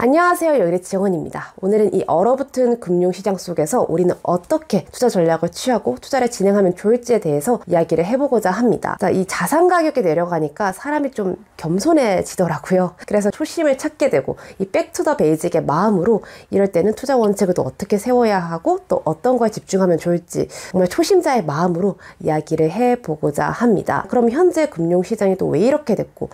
안녕하세요, 여기는 지영원입니다. 오늘은 이 얼어붙은 금융시장 속에서 우리는 어떻게 투자 전략을 취하고 투자를 진행하면 좋을지에 대해서 이야기를 해보고자 합니다. 이 자산 가격이 내려가니까 사람이 좀 겸손해지더라고요. 그래서 초심을 찾게 되고 이 백투더 베이직의 마음으로 이럴 때는 투자 원칙을 또 어떻게 세워야 하고 또 어떤 거에 집중하면 좋을지 정말 초심자의 마음으로 이야기를 해보고자 합니다. 그럼 현재 금융시장이 또 왜 이렇게 됐고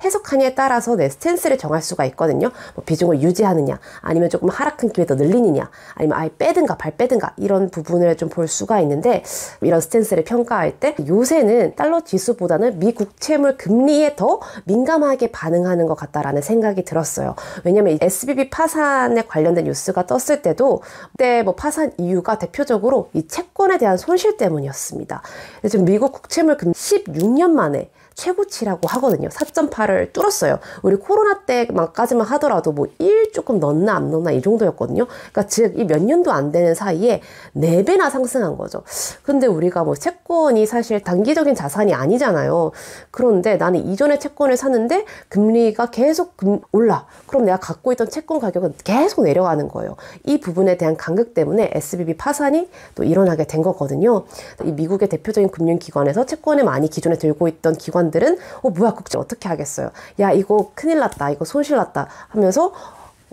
해석하냐에 따라서 내 스탠스를 정할 수가 있거든요. 비중을 유지하느냐, 아니면 조금 하락한 기회 더 늘리느냐, 아니면 아예 빼든가 발 빼든가 이런 부분을 좀 볼 수가 있는데, 이런 스탠스를 평가할 때 요새는 달러 지수보다는 미 국채물 금리에 더 민감하게 반응하는 것 같다라는 생각이 들었어요. 왜냐면 SBB 파산에 관련된 뉴스가 떴을 때도 그때 파산 이유가 대표적으로 이 채권에 대한 손실 때문이었습니다. 지금 미국 국채물 금리 16년 만에 최고치라고 하거든요. 4.8을 뚫었어요. 우리 코로나 때만까지만 하더라도 1 조금 넣나 안 넣나 이 정도였거든요. 그러니까 즉 이 몇 년도 안 되는 사이에 4배나 상승한 거죠. 근데 우리가 채권이 사실 단기적인 자산이 아니잖아요. 그런데 나는 이전에 채권을 샀는데 금리가 계속 올라. 그럼 내가 갖고 있던 채권 가격은 계속 내려가는 거예요. 이 부분에 대한 간극 때문에 SBB 파산이 또 일어나게 된 거거든요. 이 미국의 대표적인 금융기관에서 채권을 많이 기존에 들고 있던 기관들은 뭐야 국채 어떻게 하겠어요. 야 이거 큰일 났다. 이거 손실 났다 하면서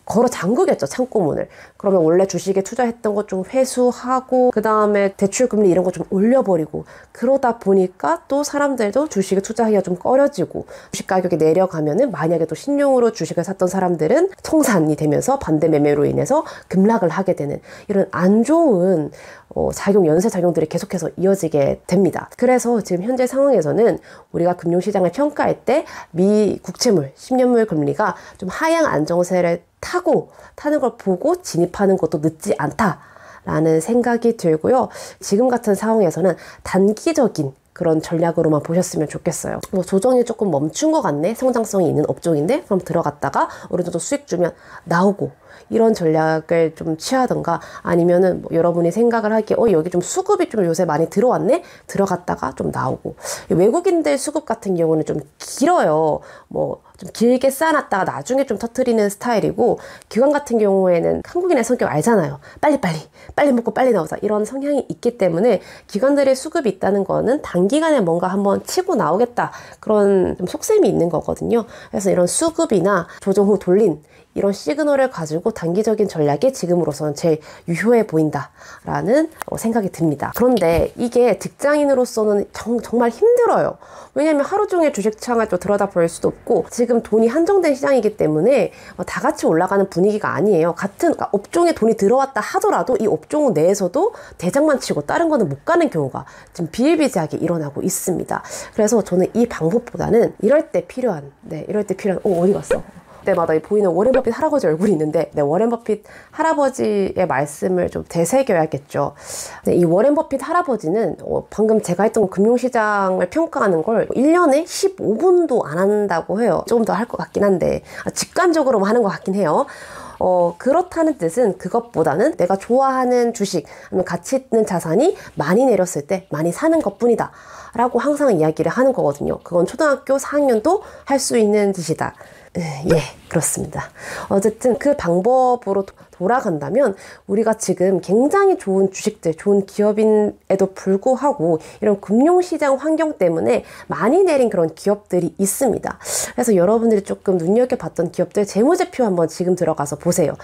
걸어 잠그겠죠, 창고문을. 그러면 원래 주식에 투자했던 거 좀 회수하고 그 다음에 대출금리 이런 거 좀 올려버리고 그러다 보니까 또 사람들도 주식에 투자하기가 좀 꺼려지고 주식 가격이 내려가면은 만약에 또 신용으로 주식을 샀던 사람들은 청산이 되면서 반대 매매로 인해서 급락을 하게 되는 이런 안 좋은 연쇄작용들이 계속해서 이어지게 됩니다. 그래서 지금 현재 상황에서는 우리가 금융시장을 평가할 때 미 국채물 10년물 금리가 좀 하향 안정세를 타는 걸 보고 진입하는 것도 늦지 않다라는 생각이 들고요. 지금 같은 상황에서는 단기적인 그런 전략으로만 보셨으면 좋겠어요. 조정이 조금 멈춘 것 같네, 성장성이 있는 업종인데, 그럼 들어갔다가 어느 정도 수익 주면 나오고, 이런 전략을 좀 취하던가, 아니면은 여러분이 생각을 하기에 여기 좀 수급이 좀 요새 많이 들어왔네? 들어갔다가 좀 나오고. 외국인들 수급 같은 경우는 좀 길어요. 좀 길게 쌓아놨다가 나중에 좀 터트리는 스타일이고, 기관 같은 경우에는 한국인의 성격 알잖아요. 빨리 먹고 빨리 나오자 이런 성향이 있기 때문에 기관들의 수급이 있다는 거는 단기간에 뭔가 한번 치고 나오겠다 그런 좀 속셈이 있는 거거든요. 그래서 이런 수급이나 조정 후 돌린 이런 시그널을 가지고 단기적인 전략이 지금으로서는 제일 유효해 보인다라는 생각이 듭니다. 그런데 이게 직장인으로서는 정말 힘들어요. 왜냐하면 하루 종일 주식창을 또 들여다볼 수도 없고 지금 돈이 한정된 시장이기 때문에 다 같이 올라가는 분위기가 아니에요. 그러니까 업종에 돈이 들어왔다 하더라도 이 업종 내에서도 대장만 치고 다른 거는 못 가는 경우가 지금 비일비재하게 일어나고 있습니다. 그래서 저는 이 방법보다는 이럴 때 필요한 어디 갔어? 때마다 보이는 워렌 버핏 할아버지 얼굴이 있는데 워렌 버핏 할아버지의 말씀을 좀 되새겨야겠죠. 이 워렌 버핏 할아버지는 방금 제가 했던 금융시장을 평가하는 걸 1년에 15분도 안 한다고 해요. 조금 더 할 것 같긴 한데 직관적으로만 하는 것 같긴 해요. 그렇다는 뜻은 그것보다는 내가 좋아하는 주식 아니면 가치 있는 자산이 많이 내렸을 때 많이 사는 것뿐이다 라고 항상 이야기를 하는 거거든요. 그건 초등학교 4학년도 할 수 있는 짓이다. 예, 그렇습니다. 어쨌든 그 방법으로 돌아간다면 우리가 지금 굉장히 좋은 주식들, 좋은 기업인에도 불구하고 이런 금융시장 환경 때문에 많이 내린 그런 기업들이 있습니다. 그래서 여러분들이 조금 눈여겨봤던 기업들 재무제표 한번 지금 들어가서 보세요.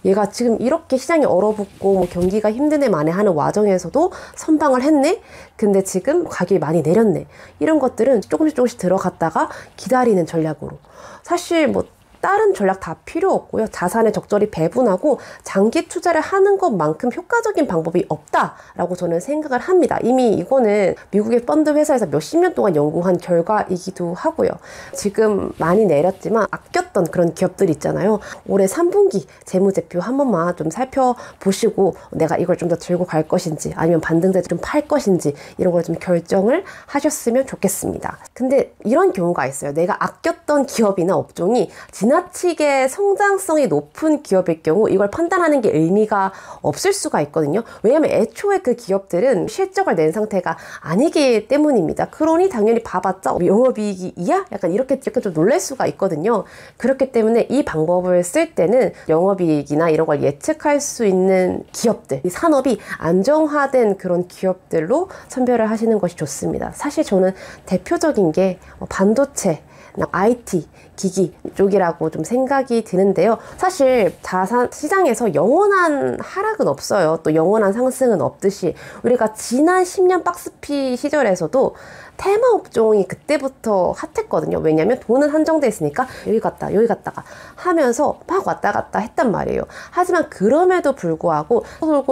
얘가 지금 이렇게 시장이 얼어붙고 경기가 힘드네 마네 하는 와중에서도 선방을 했네? 근데 지금 가격이 많이 내렸네. 이런 것들은 조금씩 들어갔다가 기다리는 전략으로. 사실 다른 전략 다 필요 없고요. 자산을 적절히 배분하고 장기 투자를 하는 것만큼 효과적인 방법이 없다라고 저는 생각을 합니다. 이미 이거는 미국의 펀드 회사에서 몇십 년 동안 연구한 결과이기도 하고요. 지금 많이 내렸지만 아꼈던 그런 기업들 있잖아요. 올해 3분기 재무제표 한 번만 좀 살펴보시고 내가 이걸 좀 더 들고 갈 것인지 아니면 반등돼서 좀 팔 것인지 이런 걸 좀 결정을 하셨으면 좋겠습니다. 근데 이런 경우가 있어요. 내가 아꼈던 기업이나 업종이 지난 지나치게 성장성이 높은 기업일 경우 이걸 판단하는 게 의미가 없을 수가 있거든요. 왜냐하면 애초에 그 기업들은 실적을 낸 상태가 아니기 때문입니다. 그러니 당연히 봐봤자 영업이익이 이야? 약간 이렇게 좀 놀랄 수가 있거든요. 그렇기 때문에 이 방법을 쓸 때는 영업이익이나 이런 걸 예측할 수 있는 기업들, 이 산업이 안정화된 그런 기업들로 선별을 하시는 것이 좋습니다. 사실 저는 대표적인 게 반도체, IT, 기기 쪽이라고 좀 생각이 드는데요. 사실 자산 시장에서 영원한 하락은 없어요. 또 영원한 상승은 없듯이 우리가 지난 10년 박스피 시절에서도 테마 업종이 그때부터 핫했거든요. 왜냐면 돈은 한정돼 있으니까 여기 갔다 여기 갔다가 하면서 막 왔다 갔다 했단 말이에요. 하지만 그럼에도 불구하고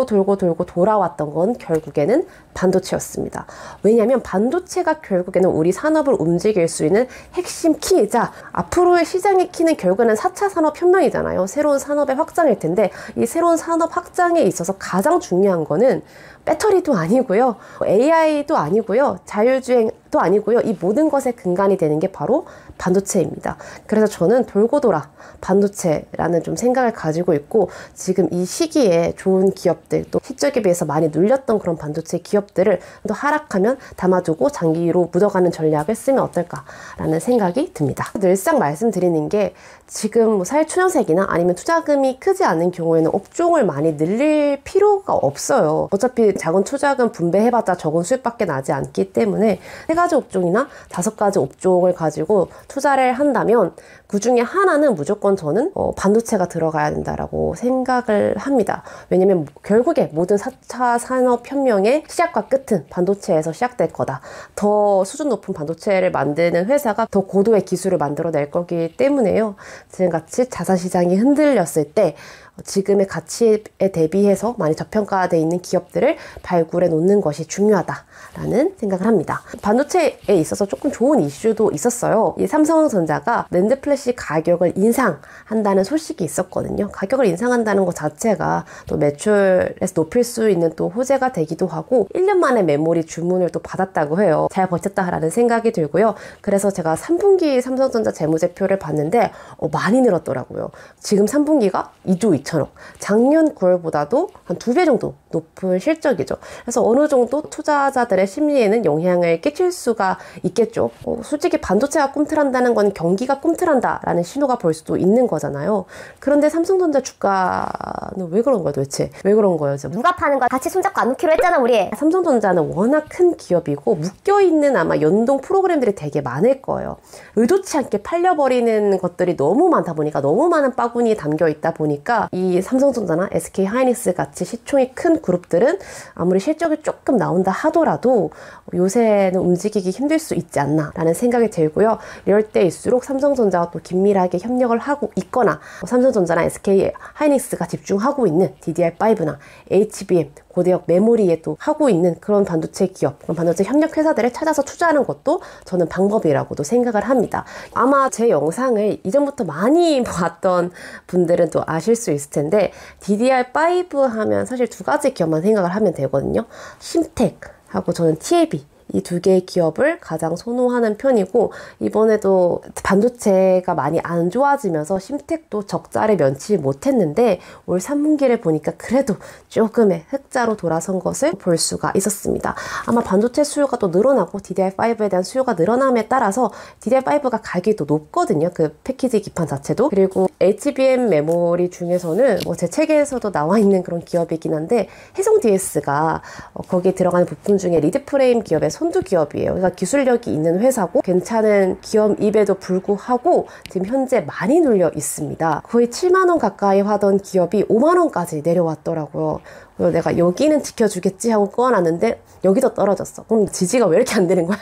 돌고 돌아왔던 건 결국에는 반도체였습니다. 왜냐면 반도체가 결국에는 우리 산업을 움직일 수 있는 핵심 키이자 앞으로의 시장의 키는 결국에는 4차 산업혁명이잖아요. 새로운 산업의 확장일 텐데 이 새로운 산업 확장에 있어서 가장 중요한 거는 배터리도 아니고요. AI도 아니고요. 자율주행도 아니고요. 이 모든 것의 근간이 되는 게 바로 반도체입니다. 그래서 저는 돌고 돌아 반도체라는 좀 생각을 가지고 있고 지금 이 시기에 좋은 기업들 또 실적에 비해서 많이 눌렸던 그런 반도체 기업들을 또 하락하면 담아두고 장기로 묻어가는 전략을 쓰면 어떨까라는 생각이 듭니다. 늘상 말씀드리는 게 지금 사회초년생이나 아니면 투자금이 크지 않은 경우에는 업종을 많이 늘릴 필요가 없어요. 어차피 작은 투자금 분배해봤자 적은 수익밖에 나지 않기 때문에 3가지 업종이나 5가지 업종을 가지고 투자를 한다면 그 중에 하나는 무조건 저는 반도체가 들어가야 된다라고 생각을 합니다. 왜냐면 결국에 모든 4차 산업혁명의 시작과 끝은 반도체에서 시작될 거다. 더 수준 높은 반도체를 만드는 회사가 더 고도의 기술을 만들어낼 거기 때문에요. 지금같이 자산시장이 흔들렸을 때 지금의 가치에 대비해서 많이 저평가되어 있는 기업들을 발굴해 놓는 것이 중요하다라는 생각을 합니다. 반도체에 있어서 조금 좋은 이슈도 있었어요. 이 삼성전자가 낸드 플래시 가격을 인상한다는 소식이 있었거든요. 가격을 인상한다는 것 자체가 또 매출에서 높일 수 있는 또 호재가 되기도 하고 1년 만에 메모리 주문을 또 받았다고 해요. 잘 버텼다라는 생각이 들고요. 그래서 제가 3분기 삼성전자 재무제표를 봤는데 많이 늘었더라고요. 지금 3분기가 2조 2천억. 작년 9월보다도 한 2배 정도 높은 실적이죠. 그래서 어느 정도 투자자들의 심리에는 영향을 끼칠 수가 있겠죠. 솔직히 반도체가 꿈틀한다는 건 경기가 꿈틀한다라는 신호가 볼 수도 있는 거잖아요. 그런데 삼성전자 주가는 왜 그런 거야 도대체? 왜 그런 거예요? 누가 파는 거 같이 손잡고 안 놓기로 했잖아 우리. 삼성전자는 워낙 큰 기업이고 묶여있는 아마 연동 프로그램들이 되게 많을 거예요. 의도치 않게 팔려버리는 것들이 너무 많다 보니까 너무 많은 바구니에 담겨 있다 보니까 이 삼성전자나 SK하이닉스 같이 시총이 큰 그룹들은 아무리 실적이 조금 나온다 하더라도 요새는 움직이기 힘들 수 있지 않나 라는 생각이 들고요. 이럴 때일수록 삼성전자와 또 긴밀하게 협력을 하고 있거나 삼성전자나 SK하이닉스가 집중하고 있는 DDR5나 HBM 고대역 메모리에 또 하고 있는 그런 반도체 기업, 그런 반도체 협력 회사들을 찾아서 투자하는 것도 저는 방법이라고도 생각을 합니다. 아마 제 영상을 이전부터 많이 봤던 분들은 또 아실 수 있을 텐데 DDR5 하면 사실 2가지 기업만 생각을 하면 되거든요. 심텍하고 저는 TLB 이 2개의 기업을 가장 선호하는 편이고 이번에도 반도체가 많이 안 좋아지면서 심텍도 적자를 면치 못했는데 올 3분기를 보니까 그래도 조금의 흑자로 돌아선 것을 볼 수가 있었습니다. 아마 반도체 수요가 또 늘어나고 DDR5에 대한 수요가 늘어남에 따라서 DDR5가 가격이 또 높거든요. 그 패키지 기판 자체도. 그리고 HBM 메모리 중에서는 제 책에서도 나와 있는 그런 기업이긴 한데 해성DS가 거기에 들어가는 부품 중에 리드프레임 기업의 선두 기업이에요. 그러니까 기술력이 있는 회사고 괜찮은 기업임에도 불구하고 지금 현재 많이 눌려 있습니다. 거의 7만원 가까이 하던 기업이 5만원까지 내려왔더라고요. 그래서 내가 여기는 지켜주겠지 하고 꺼놨는데 여기도 떨어졌어. 그럼 지지가 왜 이렇게 안 되는 거야?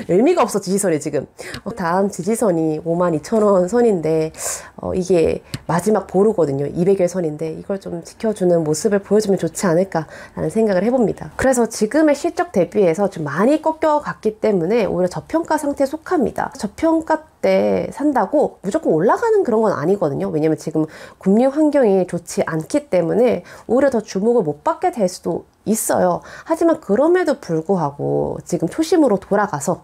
의미가 없어 지지선이 지금. 다음 지지선이 52,000원 선인데 이게 마지막 보루거든요. 200일 선인데 이걸 좀 지켜주는 모습을 보여주면 좋지 않을까라는 생각을 해봅니다. 그래서 지금의 실적 대비해서 좀 많이 꺾여갔기 때문에 오히려 저평가 상태에 속합니다. 저평가 때 산다고 무조건 올라가는 그런 건 아니거든요. 왜냐면 지금 금융 환경이 좋지 않기 때문에 오히려 더 주목을 못 받게 될 수도 있어요. 하지만 그럼에도 불구하고 지금 초심으로 돌아가서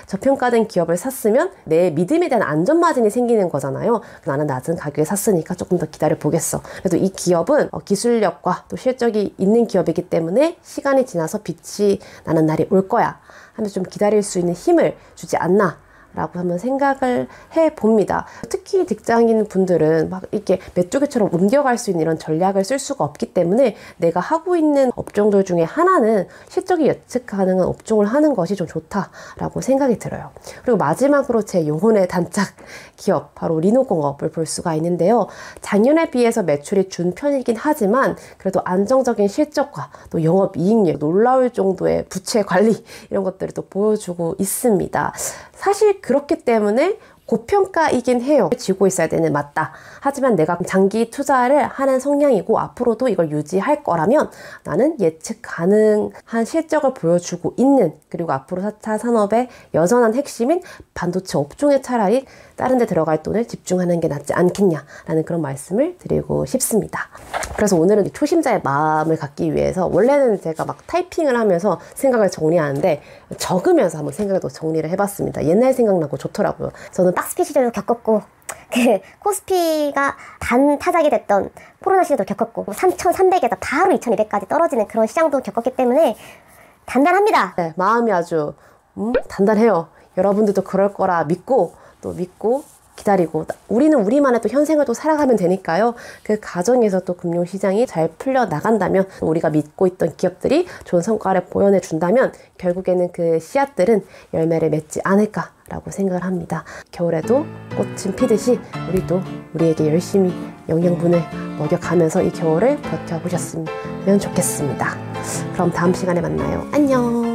저평가된 기업을 샀으면 내 믿음에 대한 안전마진이 생기는 거잖아요. 나는 낮은 가격에 샀으니까 조금 더 기다려 보겠어. 그래도 이 기업은 기술력과 또 실적이 있는 기업이기 때문에 시간이 지나서 빛이 나는 날이 올 거야 하면서 좀 기다릴 수 있는 힘을 주지 않나 라고 한번 생각을 해봅니다. 특히 직장인 분들은 막 이렇게 메뚜기처럼 옮겨갈 수 있는 이런 전략을 쓸 수가 없기 때문에 내가 하고 있는 업종들 중에 하나는 실적이 예측 가능한 업종을 하는 것이 좀 좋다라고 생각이 들어요. 그리고 마지막으로 제 영혼의 단짝 기업, 바로 리노공업을 볼 수가 있는데요. 작년에 비해서 매출이 준 편이긴 하지만 그래도 안정적인 실적과 또 영업이익률, 놀라울 정도의 부채 관리 이런 것들을 또 보여주고 있습니다. 사실 그렇기 때문에 고평가이긴 해요. 쥐고 있어야 되는 맞다. 하지만 내가 장기 투자를 하는 성향이고 앞으로도 이걸 유지할 거라면 나는 예측 가능한 실적을 보여주고 있는, 그리고 앞으로 4차 산업의 여전한 핵심인 반도체 업종에 차라리 다른 데 들어갈 돈을 집중하는 게 낫지 않겠냐라는 그런 말씀을 드리고 싶습니다. 그래서 오늘은 초심자의 마음을 갖기 위해서, 원래는 제가 막 타이핑을 하면서 생각을 정리하는데 적으면서 한번 생각을 또 정리를 해봤습니다. 옛날 생각나고 좋더라고요. 저는 박스피 시절도 겪었고 코스피가 반타작이 됐던 코로나 시절도 겪었고 3,300에서 바로 2,200까지 떨어지는 그런 시장도 겪었기 때문에 단단합니다. 네, 마음이 아주 단단해요. 여러분들도 그럴 거라 믿고 기다리고, 우리는 우리만의 또 현생을 또 살아가면 되니까요. 그 과정에서 또 금융시장이 잘 풀려 나간다면, 우리가 믿고 있던 기업들이 좋은 성과를 보여내 준다면 결국에는 그 씨앗들은 열매를 맺지 않을까라고 생각을 합니다. 겨울에도 꽃은 피듯이 우리도 우리에게 열심히 영양분을 먹여가면서 이 겨울을 버텨보셨으면 좋겠습니다. 그럼 다음 시간에 만나요. 안녕.